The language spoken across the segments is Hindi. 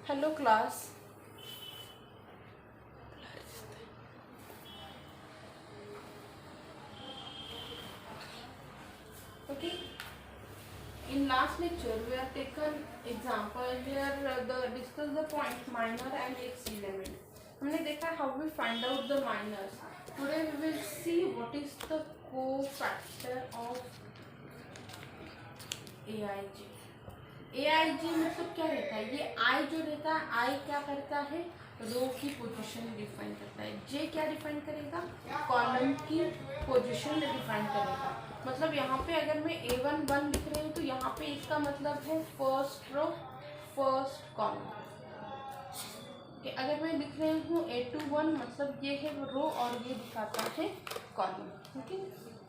Hello class. Okay. In last lecture we have taken example here the discuss the point minor and its element. हमने देखा how we find out the minors. Today we will see what is the cofactor of AIJ. AIJ मतलब क्या रहता है? ये I जो रहता है I क्या करता है? रो की पोजीशन डिफाइन करता है. J क्या डिफाइन करेगा? कॉलम की पोजीशन डिफाइन करेगा. मतलब यहाँ पे अगर मैं A1 1 लिख रही हूँ तो यहाँ पे इसका मतलब है फर्स्ट रो फर्स्ट कॉलम. अगर मैं लिख रही हूँ A2 1 मतलब ये है रो और ये दिखाता है कॉलम. ओके,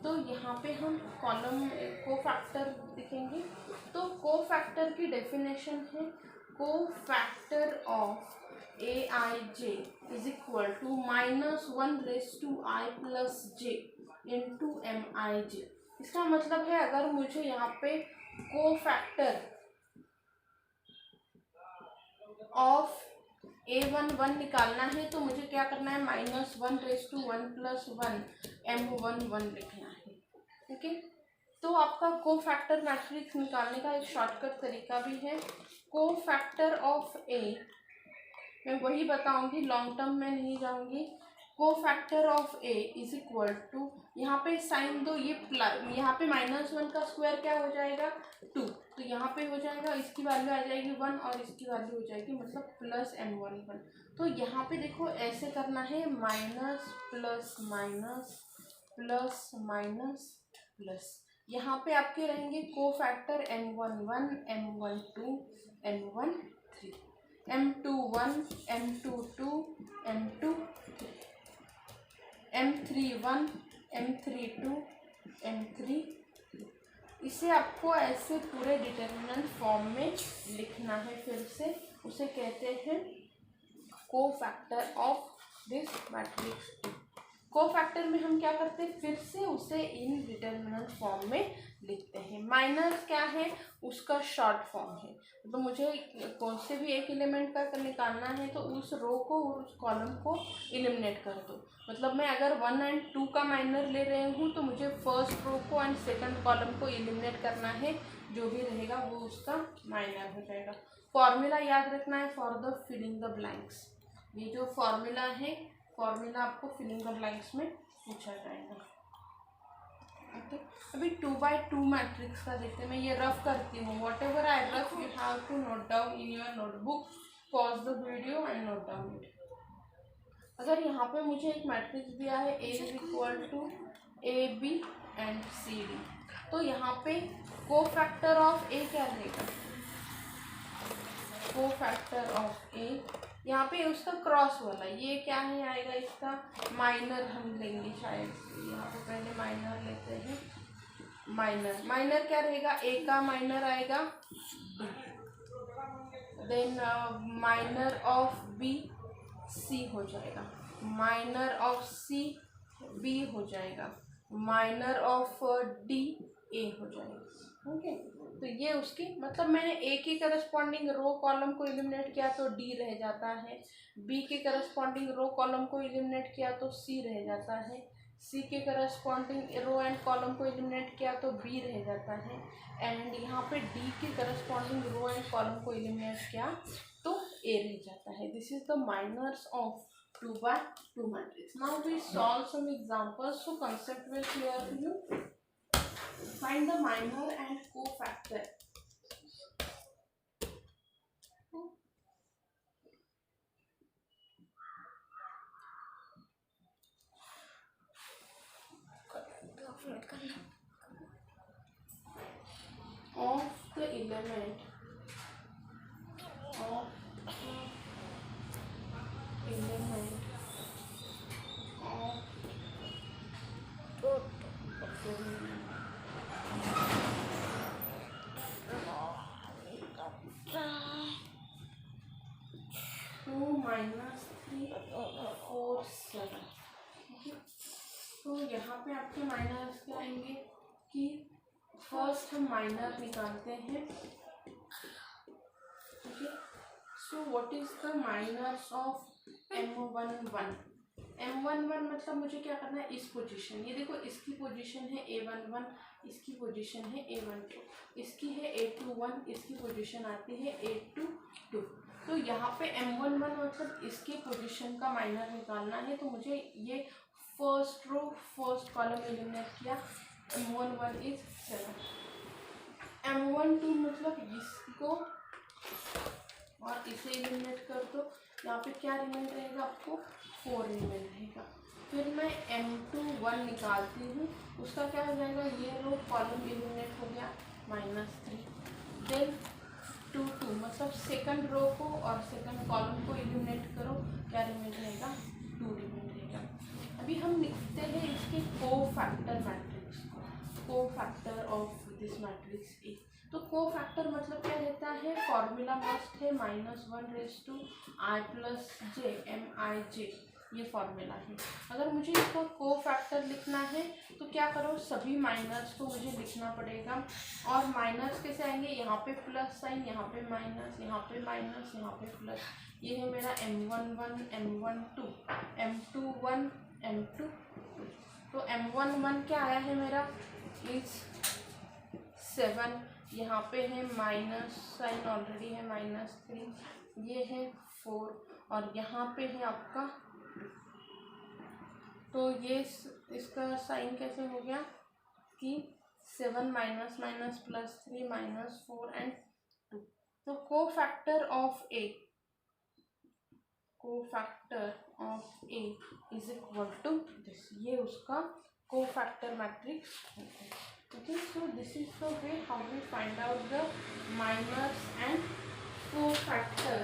तो यहाँ पे हम कॉलम कोफैक्टर लिखेंगे. तो कोफैक्टर की डेफिनेशन है cofactor of AIJ is equal to -1/i plus j into MIJ. इसका मतलब है अगर मुझे यहाँ पे कोफैक्टर ऑफ A1 1 निकालना है तो मुझे क्या करना है? -1/1 प्लस 1 M1 1 लिखना है. ठीक है, तो आपका कोफैक्टर मैट्रिक्स निकालने का एक शॉर्टकट तरीका भी है. कोफैक्टर ऑफ ए मैं वही बताऊंगी, लॉन्ग टर्म में नहीं जाऊंगी. Cofactor of A is equal to, यहाँ पे साइन दो, ये यहाँ पे -1 का स्क्वायर क्या हो जाएगा? 2. तो यहाँ पे हो जाएगा, इसकी वैल्यू आ जाएगी 1 और इसकी वैल्यू हो जाएगी मतलब प्लस M1 1. तो यहाँ पे देखो ऐसे करना है, minus plus minus plus minus plus. यहाँ पे आपके रहेंगे cofactor M1 1 M1 2 M1 3 M2 1 M2 2 M2 3 M3 1 M3 2 M3. इसे आपको ऐसे पूरे डिटर्मिनेंट फॉर्म में लिखना है. फिर से उसे कहते हैं cofactor of this matrix. Cofactor में हम क्या करते हैं? फिर से उसे इन डिटर्मिनेंट फॉर्म में लिखते हैं. माइनस क्या है? उसका शॉर्ट फॉर्म है. तो मुझे कौन से भी एक एलिमेंट का निकालना है तो उस रो को और उस कॉलम को एलिमिनेट कर दो. मतलब मैं अगर 1 और 2 का माइनर ले रही हूँ तो मुझे फर्स्ट रो को एंड सेकंड कॉलम को एलिमिनेट करना है. जो भी रहेगा वो उसका माइनर हो जाएगा. फॉर्मूला याद रखना है for the filling the blanks. ये जो फॉर्मूला है, फॉर्मूला आपको फिलिंग द ब्लैंक्स में पूछा जाएगा. ओके, अभी 2x2 मैट्रिक्स का देखते हैं. मैं ये रफ करती हूँ. Whatever I rough you have to note down in your notebook. Pause the video and note down it. अगर यहाँ पे मुझे एक मैट्रिक्स दिया है A is equal to AB and CD, तो यहाँ पे कोफैक्टर ऑफ A क्या रहेगा? कोफैक्टर ऑफ A यहाँ पे उसका क्रॉस वाला ये क्या है आएगा? इसका माइनर हम लेंगे शायद. यहाँ पे पहले माइनर लेते हैं. माइनर क्या रहेगा? A का माइनर आएगा B. Then minor of B C हो जाएगा. माइनर ऑफ C B हो जाएगा. माइनर ऑफ D A हो जाएगा. ओके, तो ये उसकी मतलब मैंने A के करस्पॉन्डिंग रो कॉलम को एलिमिनेट किया तो D रह जाता है. B के करस्पॉन्डिंग रो कॉलम को एलिमिनेट किया तो C रह जाता है. C के करस्पॉन्डिंग रो एंड कॉलम को एलिमिनेट किया तो B रह जाता है. एंड यहाँ पे D के करस्पॉन्डिंग रो एंड कॉलम को एलिमिनेट किया तो A रह जाता है. This is the minors of 2x2 matrix. Now we solve some examples so concept will clear to you. Find the minor and cofactor. Of the element of -3 4 7. तो यहाँ पे आपके माइनर्स क्या आएंगे कि फर्स्ट हम माइनर निकालते हैं. Okay, So what is the minus of M11? M11 मतलब मुझे क्या करना है, इस पोजीशन, ये देखो इसकी पोजीशन है A11, इसकी पोजीशन है A12, इसकी है A21, इसकी पोजीशन आती है A22। तो यहाँ पे M11 मतलब इसकी पोजीशन का माइनस निकालना है, तो मुझे ये first row first column eliminate किया। M11 इज 7, M12 मतलब इसको और इसे एलिमिनेट कर दो, यहाँ पे क्या रिमेंड रहेगा आपको, 4 रिमेंड रहेगा। फिर मैं M21 निकालती हूँ, उसका क्या हो जाएगा, ये रो कॉलम एलिमिनेट हो गया -3। देन 2 2 मतलब सेकंड रो को और सेकंड कॉलम को एलिमिनेट करो, क्या रिमेंड रहेगा, 2 रिमेंड रहेगा। अभी हम लिखते हैं इसके कोफैक्टर मैट्रिक्स को, cofactor of this matrix A. तो कोफैक्टर मतलब क्या रहता है, फॉर्मूला मस्ट है -1/i+j ये फॉर्मूला है। अगर मुझे इसका कोफैक्टर लिखना है तो क्या करो, सभी माइनस को मुझे लिखना पड़ेगा। और माइनस कैसे आएंगे, यहाँ पे प्लस साइन, यहाँ पे माइनस, यहाँ पे माइनस, यहाँ पे प्लस। ये है मेरा M11, M12, M21, M22। तो M11 क्या आया है मेरा, इज 7, यहाँ पे है माइनस साइन, ऑलरेडी है -3, ये है 4 और यहाँ पे है आपका, तो ये इसका साइन कैसे हो गया कि 7 माइनस माइनस +3 -4 एंड 2। तो cofactor of A, cofactor of A is equal to this, ये उसका कोफैक्टर मैट्रिक्स है। Okay, so this is the way how we find out the minors and cofactor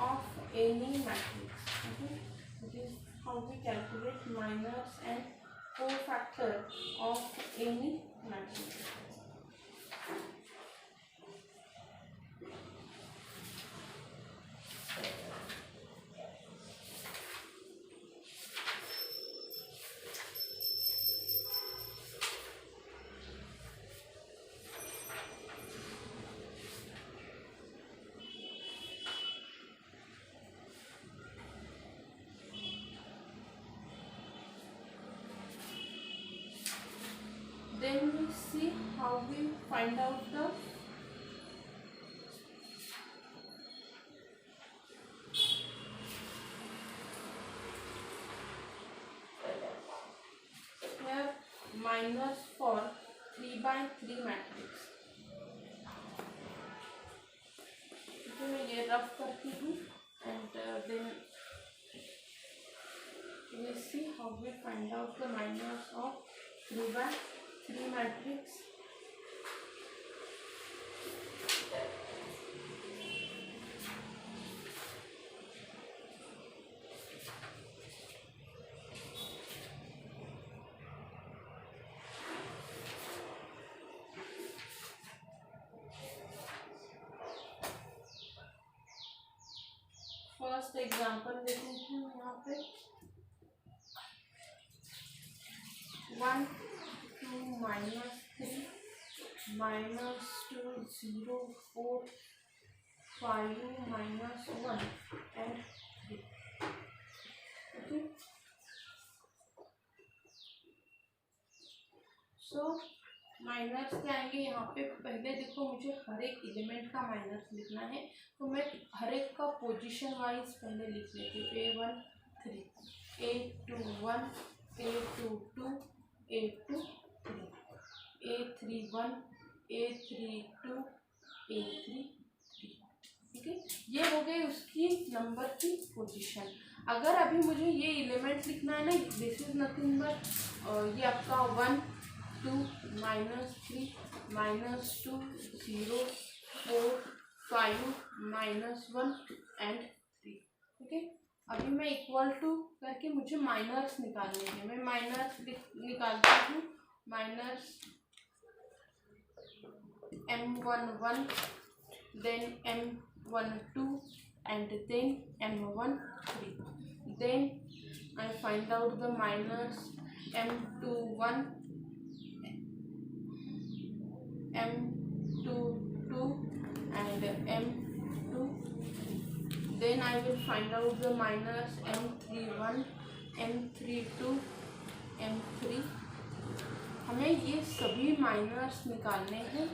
of any matrix. Okay, this is how we calculate minors and cofactor of any matrix. Then we see how we find out the here minus for 3/3 matrix। तो मैं ये रफ करती हूँ and then we see how we find out the minors of 3/3 matrix। First example लेते हैं यहाँ पे 1 2 -3 -2 0 4 5 -1 एंड 3। ओके, सो माइनस क्या आएंगे यहाँ पे, पहले देखो मुझे हर एक एलिमेंट का माइनस लिखना है, तो मैं हर एक का पोजीशन वाइज पहले लिख लेती हूँ। A1 3, A21, A22, A23, A31, A32, A33। ठीक है, ये हो गई उसकी नंबर की पोजीशन। अगर अभी मुझे ये एलिमेंट लिखना है ना, दिस इज नथिंग बट ये आपका 1 2 -3 -2 0 4 5 -1 एंड 3। ओके, अभी मैं इक्वल टू करके मुझे माइनर्स निकालने हैं, मैं माइनर्स निकालती हूँ। Minors M11, then M12 and then M13। then I find out the minors M21, M22 and M23। Then I will find out the minus M31, M32, M3। हमें ये सभी माइनर्स निकालने हैं।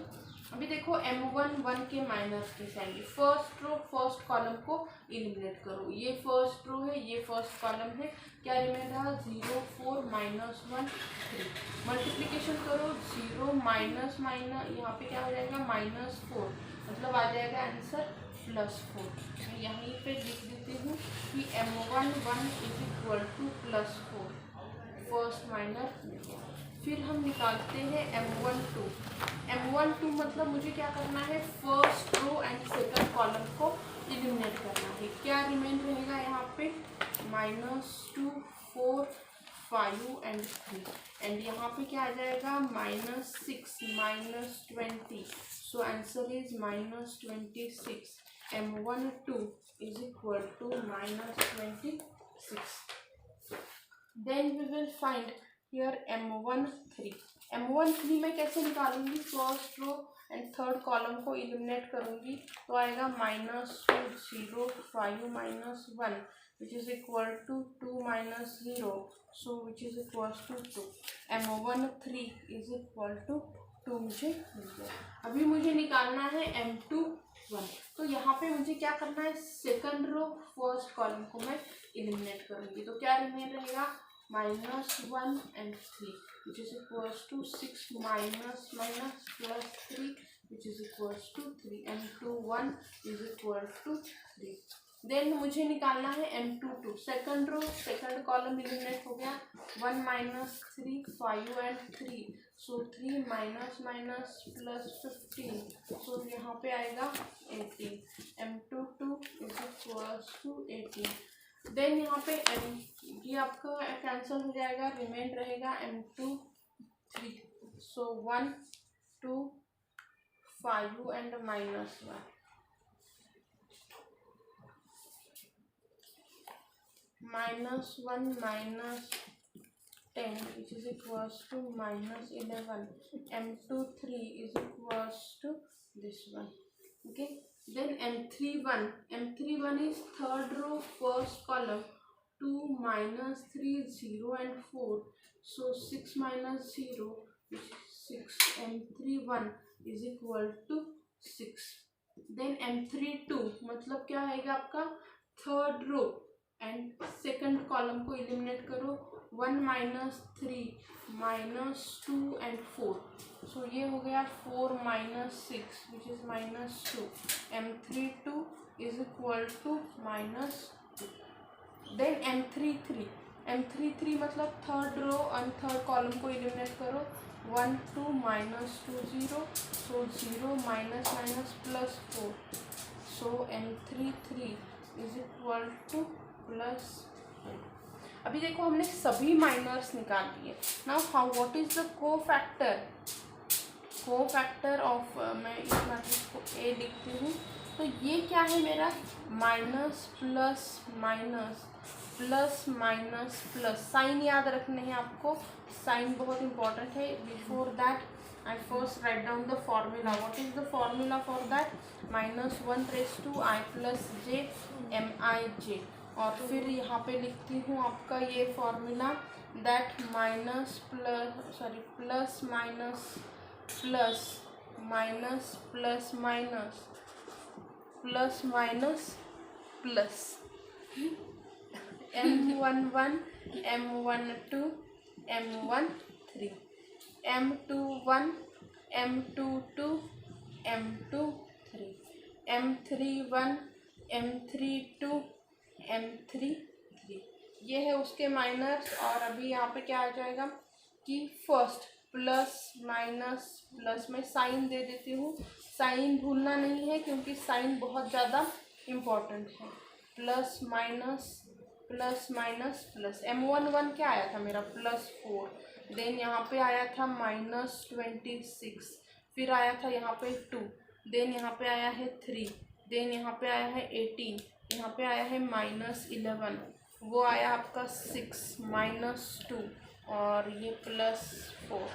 अभी देखो M11 के माइनर्स कैसे आएंगे। फर्स्ट रो फर्स्ट कॉलम को एलिमिनेट करो। ये फर्स्ट रो है, ये फर्स्ट कॉलम है। क्या रिमेन रहा? 0 4 -1 3। मल्टीप्लिकेशन करो 0 माइनस माइनस, यहाँ पे क्या हो जाएगा? -4, मतलब आ जाएगा आंसर +4। यहीं पे लिख देती हूँ कि M11 = +4। फर्स्ट माइनर मिल गया। फिर हम निकालते हैं M12 मतलब मुझे क्या करना है? First row and second column को एलिमिनेट करना है। क्या रिमेन रहेगा यहाँ पे? -2 4 5 एंड 3। एंड यहाँ पे क्या आ जाएगा? -6 -20। So answer is -26। M12 = -26। Then we will find here M13। M13 में कैसे निकालूंगी? First row and third column को एलिमिनेट करूंगी तो आएगा -2 0 5 -1 which is equal to 2 - 0, so which is equal to 2। M13 = 2 मुझे मिल गया। अभी मुझे निकालना है M21। तो यहाँ पे मुझे क्या करना है? सेकंड रो फर्स्ट कॉलम को मैं एलिमिनेट करूंगी। तो क्या रिमेन रहेगा? -1 and 3 which is equals to 6 minus +3 which is equals to 3। M21 = 3। Then मुझे निकालना है M22। Second row second column eliminate हो गया। 1 - 3 5 and 3, सो 3 -+ 15, सो यहाँ पे आएगा 18। M22 = 18। देन यहाँ पे ये आपका कैंसिल हो जाएगा, रिमेन रहेगा M23। So 1 2 5 and -1 -1 -10 which is equals to -11। M23 = this one। okay, then M31 is third row first column, 2 -3 0 and 4, so 6 - 0 which is 6। M31 = 6। then M32 मतलब क्या आएगा आपका? Third row and second column को एलिमिनेट करो। 1 - 3 -2 एंड 4, सो ये हो गया 4 - 6 which is -2। M32 = -2। Then M33 मतलब third row and third column को एलिमिनेट करो। 1 2 -2 0, सो 0 -+ 4, सो M33 = +4। अभी देखो हमने सभी माइनर्स निकाल लिए। Now how what is the cofactor of, मैं इस मैट्रिक्स को A लिखती हूँ। तो ये क्या है मेरा? Minus plus minus plus minus plus. Sign याद रखने हैं आपको, साइन बहुत इंपॉर्टेंट है। Before that I first write down the formula। what is the formula for that? -1⁻I + j Mij। और फिर यहाँ पे लिखती हूँ आपका ये formula, that plus minus plus minus plus minus plus minus plus M11 M12 M13 M21 M22 M23 M31 M32 M33, ये है उसके माइनस। और अभी यहाँ पे क्या आ जाएगा कि फर्स्ट प्लस माइनस प्लस में साइन दे देती हूँ। साइन भूलना नहीं है क्योंकि साइन बहुत ज़्यादा इम्पॉर्टेंट है। Plus minus plus. M11 क्या आया था मेरा? +4। देन यहाँ पे आया था -26, फिर आया था यहाँ पे 2, देन यहाँ पे आया है 3, देन यहाँ पे आया है 18, यहाँ पे आया है -11, वो आया आपका 6 -2 और ये +4।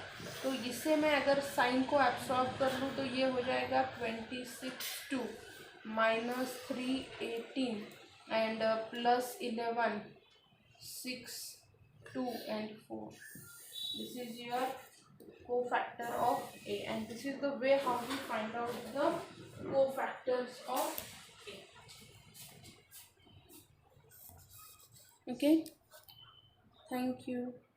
तो इसे मैं अगर साइन को एब्सॉर्ब कर लूँ तो ये हो जाएगा 26 2 -3 18 and plus 11, 6, 2 and 4. This is your cofactor of A, and this is the way how we find out the cofactors of A. Okay, thank you.